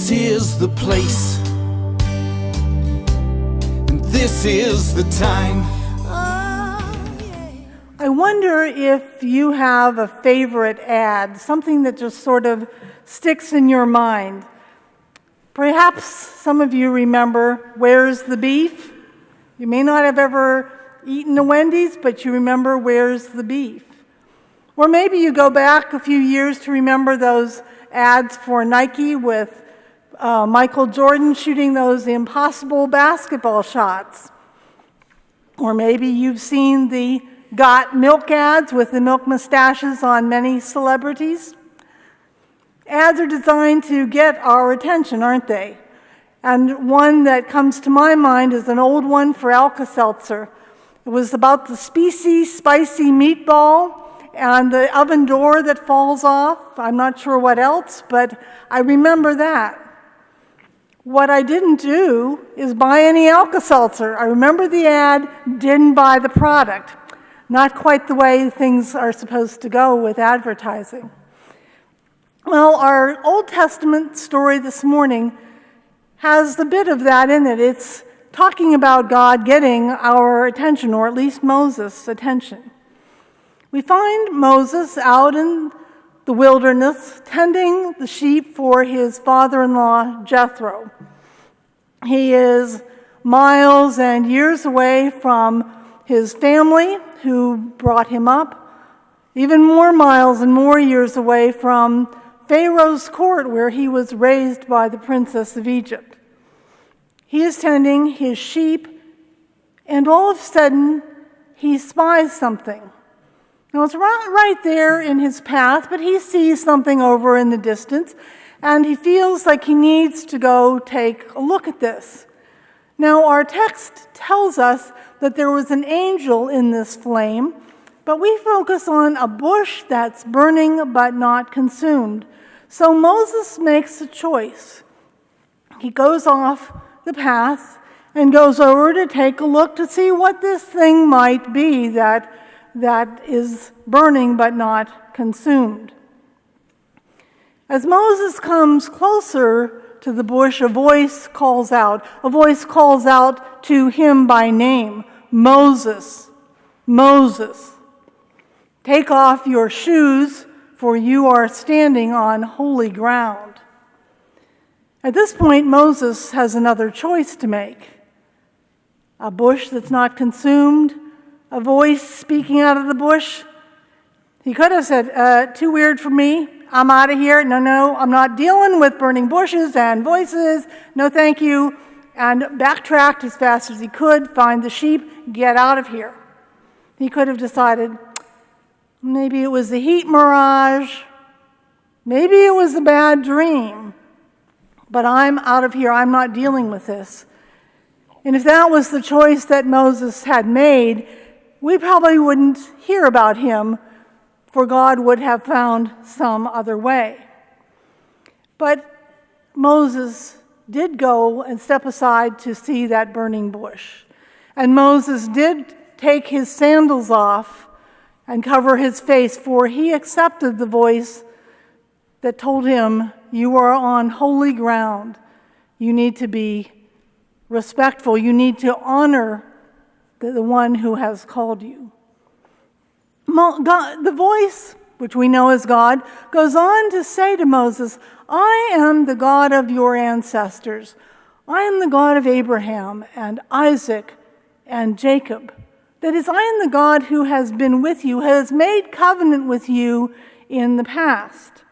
This is the place, and this is the time. I wonder if you have a favorite ad, something that just sort of sticks in your mind. Perhaps some of you remember Where's the Beef? You may not have ever eaten a Wendy's, but you remember Where's the Beef? Or maybe you go back a few years to remember those ads for Nike with Michael Jordan shooting those impossible basketball shots. Or maybe you've seen the Got Milk ads with the milk mustaches on many celebrities. Ads are designed to get our attention, aren't they? And one that comes to my mind is an old one for Alka-Seltzer. It was about the Species spicy meatball and the oven door that falls off. I'm not sure what else, but I remember that. What I didn't do is buy any Alka-Seltzer. I remember the ad, didn't buy the product. Not quite the way things are supposed to go with advertising. Well, our Old Testament story this morning has a bit of that in it. It's talking about God getting our attention, or at least Moses' attention. We find Moses out in the wilderness tending the sheep for his father-in-law, Jethro. He is miles and years away from his family who brought him up, even more miles and more years away from Pharaoh's court where he was raised by the princess of Egypt. He is tending his sheep, and all of a sudden he spies something. Now it's right there in his path, but he sees something over in the distance, and he feels like he needs to go take a look at this. Now our text tells us that there was an angel in this flame, but we focus on a bush that's burning but not consumed. So Moses makes a choice. He goes off the path and goes over to take a look to see what this thing might be that is burning but not consumed. As Moses comes closer to the bush, a voice calls out. A voice calls out to him by name, Moses, Moses. Take off your shoes, for you are standing on holy ground. At this point, Moses has another choice to make. A bush that's not consumed, a voice speaking out of the bush. He could have said, too weird for me, I'm out of here. No, I'm not dealing with burning bushes and voices. No, thank you. And backtracked as fast as he could, find the sheep, get out of here. He could have decided, maybe it was a heat mirage, maybe it was a bad dream, but I'm out of here, I'm not dealing with this. And if that was the choice that Moses had made, we probably wouldn't hear about him, for God would have found some other way. But Moses did go and step aside to see that burning bush. And Moses did take his sandals off and cover his face, for he accepted the voice that told him, you are on holy ground. You need to be respectful. You need to honor the one who has called you. God, the voice, which we know as God, goes on to say to Moses, I am the God of your ancestors. I am the God of Abraham and Isaac and Jacob. That is, I am the God who has been with you, has made covenant with you in the past.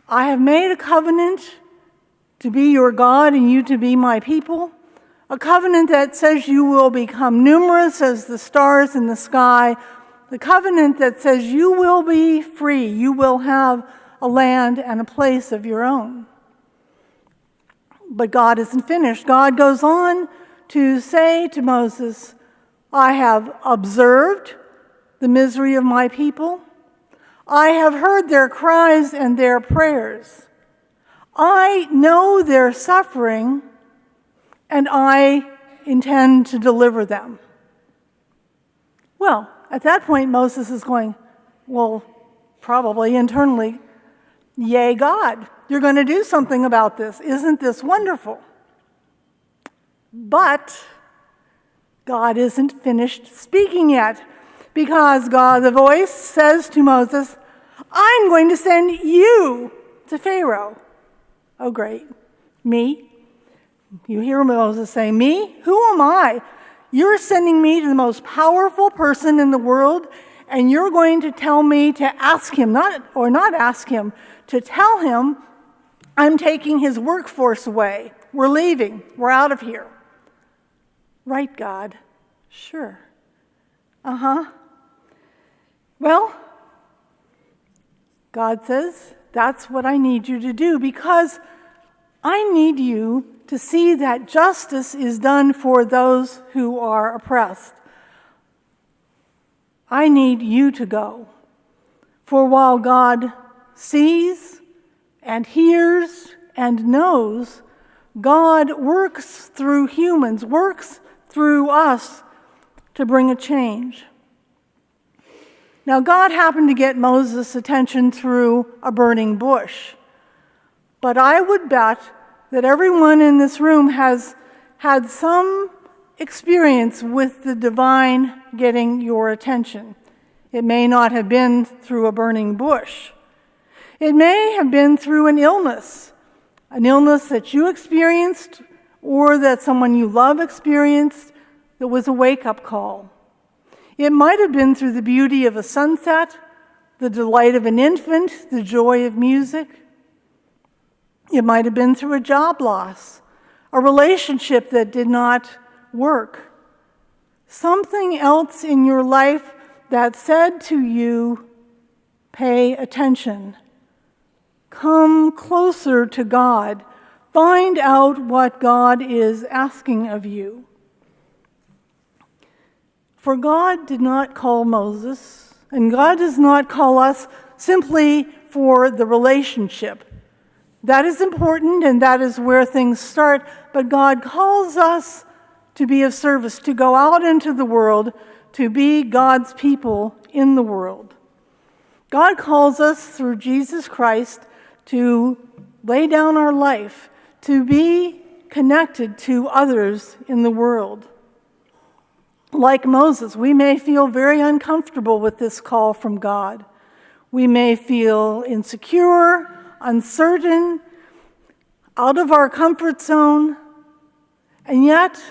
I have made a covenant to be your God and you to be my people. A covenant that says you will become numerous as the stars in the sky. The covenant that says you will be free. You will have a land and a place of your own. But God isn't finished. God goes on to say to Moses, I have observed the misery of my people. I have heard their cries and their prayers. I know their suffering, and I intend to deliver them. Well, at that point, Moses is going, well, probably internally, Yay, God, you're going to do something about this. Isn't this wonderful? But God isn't finished speaking yet, because God, the voice, says to Moses, I'm going to send you to Pharaoh. Oh, great. Me? You hear Moses say, me? Who am I? You're sending me to the most powerful person in the world, and you're going to tell me to ask him, not ask him, to tell him I'm taking his workforce away. We're leaving. We're out of here. Right, God. Sure. Well, God says, that's what I need you to do, because I need you to see that justice is done for those who are oppressed. I need you to go. For while God sees and hears and knows, God works through humans, works through us to bring a change. Now, God happened to get Moses' attention through a burning bush. But I would bet that everyone in this room has had some experience with the divine getting your attention. It may not have been through a burning bush. It may have been through an illness that you experienced or that someone you love experienced that was a wake-up call. It might have been through the beauty of a sunset, the delight of an infant, the joy of music. It might have been through a job loss, a relationship that did not work, something else in your life that said to you, pay attention, come closer to God, find out what God is asking of you. For God did not call Moses, and God does not call us simply for the relationship. That is important, and that is where things start, but God calls us to be of service, to go out into the world, to be God's people in the world. God calls us through Jesus Christ to lay down our life, to be connected to others in the world. Like Moses, we may feel very uncomfortable with this call from God. We may feel insecure, uncertain, out of our comfort zone, and yet,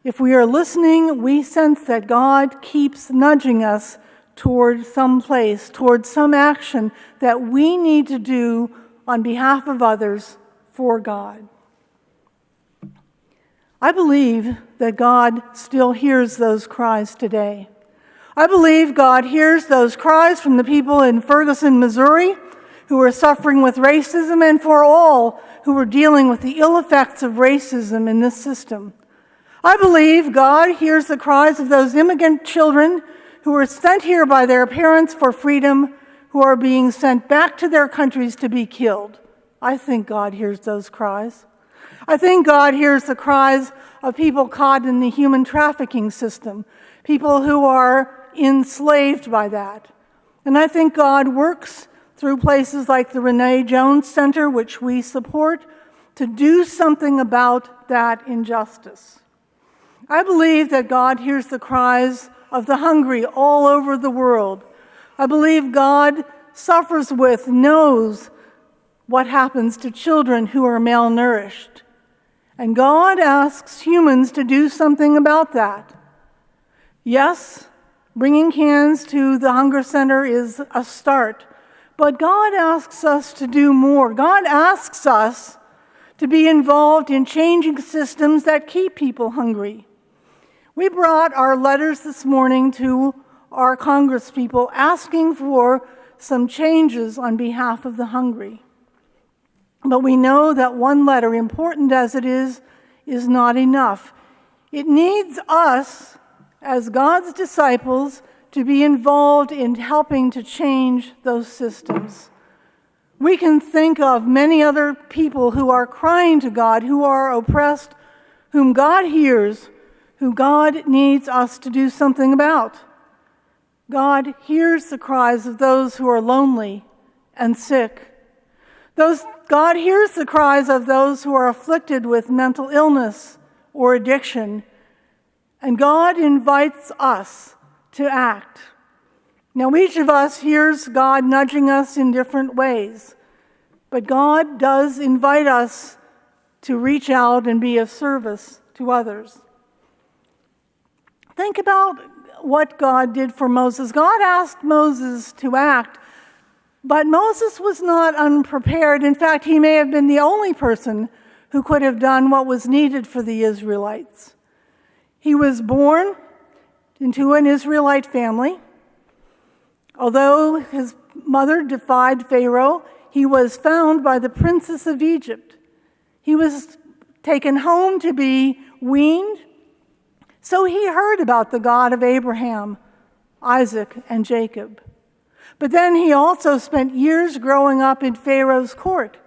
if we are listening, we sense that God keeps nudging us toward some place, toward some action that we need to do on behalf of others for God. I believe that God still hears those cries today. I believe God hears those cries from the people in Ferguson, Missouri, who are suffering with racism, and for all who are dealing with the ill effects of racism in this system. I believe God hears the cries of those immigrant children who were sent here by their parents for freedom, who are being sent back to their countries to be killed. I think God hears those cries. I think God hears the cries of people caught in the human trafficking system, people who are enslaved by that. And I think God works through places like the Renee Jones Center, which we support, to do something about that injustice. I believe that God hears the cries of the hungry all over the world. I believe God suffers with, knows what happens to children who are malnourished. And God asks humans to do something about that. Yes, bringing cans to the hunger center is a start, but God asks us to do more. God asks us to be involved in changing systems that keep people hungry. We brought our letters this morning to our congresspeople asking for some changes on behalf of the hungry. But we know that one letter, important as it is not enough. It needs us, as God's disciples, to be involved in helping to change those systems. We can think of many other people who are crying to God, who are oppressed, whom God hears, who God needs us to do something about. God hears the cries of those who are lonely and sick God hears the cries of those who are afflicted with mental illness or addiction, and God invites us to act. Now, each of us hears God nudging us in different ways, but God does invite us to reach out and be of service to others. Think about what God did for Moses. God asked Moses to act, but Moses was not unprepared. In fact, he may have been the only person who could have done what was needed for the Israelites. He was born into an Israelite family. Although his mother defied Pharaoh, he was found by the princess of Egypt. He was taken home to be weaned. So he heard about the God of Abraham, Isaac, and Jacob. But then he also spent years growing up in Pharaoh's court.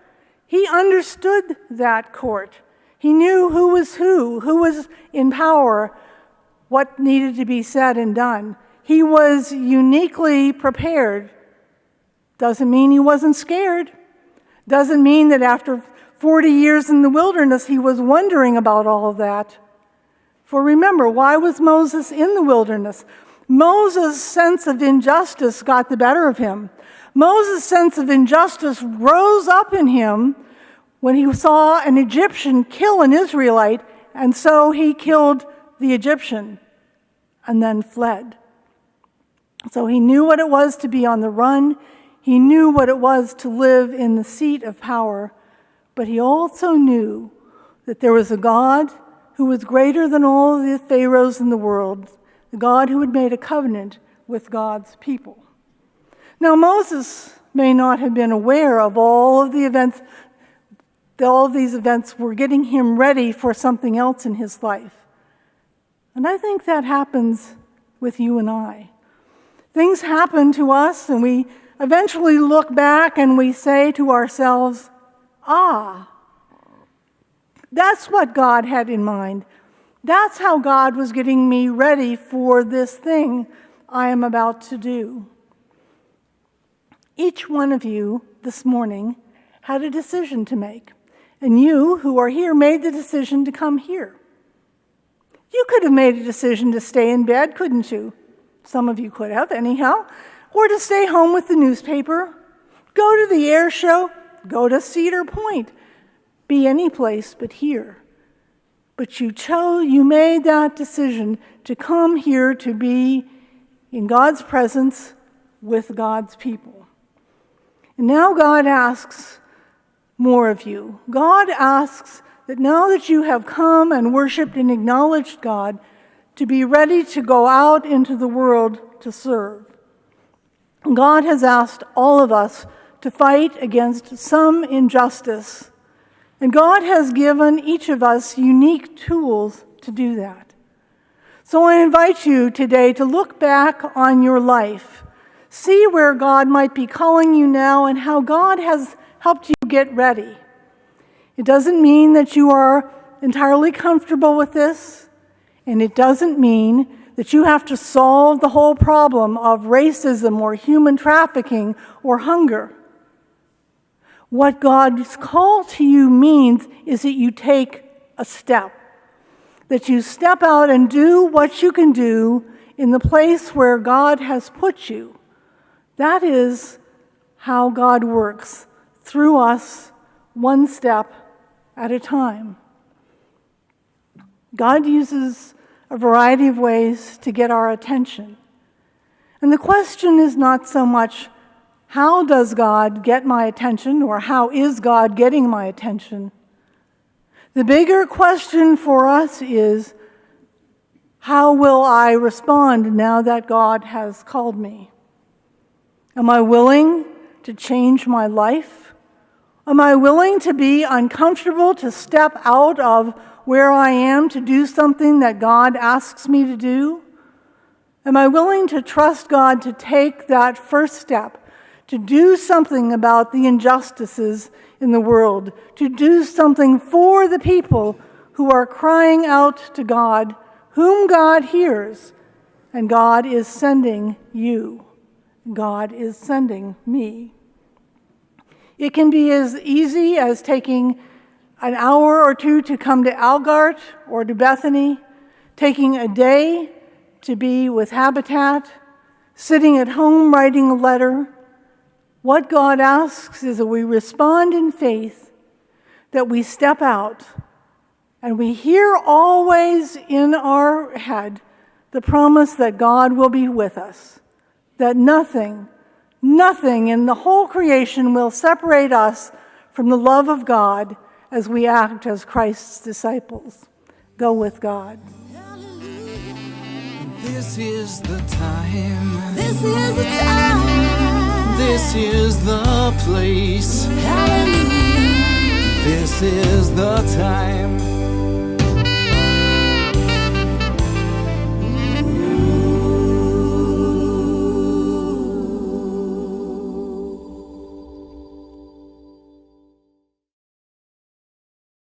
He understood that court. He knew who was in power, what needed to be said and done. He was uniquely prepared. Doesn't mean he wasn't scared. Doesn't mean that after 40 years in the wilderness he was wondering about all of that. For remember, why was Moses in the wilderness? Moses' sense of injustice got the better of him. Moses' sense of injustice rose up in him when he saw an Egyptian kill an Israelite, and so he killed the Egyptian and then fled. So he knew what it was to be on the run. He knew what it was to live in the seat of power. But he also knew that there was a God who was greater than all the pharaohs in the world, the God who had made a covenant with God's people. Now, Moses may not have been aware of all of the events. All of these events were getting him ready for something else in his life. And I think that happens with you and I. Things happen to us, and we eventually look back and we say to ourselves, that's what God had in mind. That's how God was getting me ready for this thing I am about to do. Each one of you this morning had a decision to make, and you who are here made the decision to come here. You could have made a decision to stay in bed, couldn't you? Some of you could have, anyhow. Or to stay home with the newspaper, go to the air show, go to Cedar Point, be any place but here. But you made that decision to come here to be in God's presence with God's people. And now God asks more of you. God asks that now that you have come and worshiped and acknowledged God, to be ready to go out into the world to serve. God has asked all of us to fight against some injustice, and God has given each of us unique tools to do that. So I invite you today to look back on your life, see where God might be calling you now and how God has helped you get ready. It doesn't mean that you are entirely comfortable with this, and it doesn't mean that you have to solve the whole problem of racism or human trafficking or hunger. What God's call to you means is that you take a step, that you step out and do what you can do in the place where God has put you. That is how God works, through us, one step at a time. God uses a variety of ways to get our attention. And the question is not so much, how does God get my attention, or how is God getting my attention? The bigger question for us is, how will I respond now that God has called me? Am I willing to change my life? Am I willing to be uncomfortable, to step out of where I am to do something that God asks me to do? Am I willing to trust God to take that first step, to do something about the injustices in the world, to do something for the people who are crying out to God, whom God hears, and God is sending you. God is sending me. It can be as easy as taking an hour or two to come to Algart or to Bethany, taking a day to be with Habitat, sitting at home writing a letter. What God asks is that we respond in faith, that we step out, and we hear always in our head the promise that God will be with us, that nothing in the whole creation will separate us from the love of God as we act as Christ's disciples. Go with God. This is the time. This is the time. This is the place. Hallelujah. This is the time.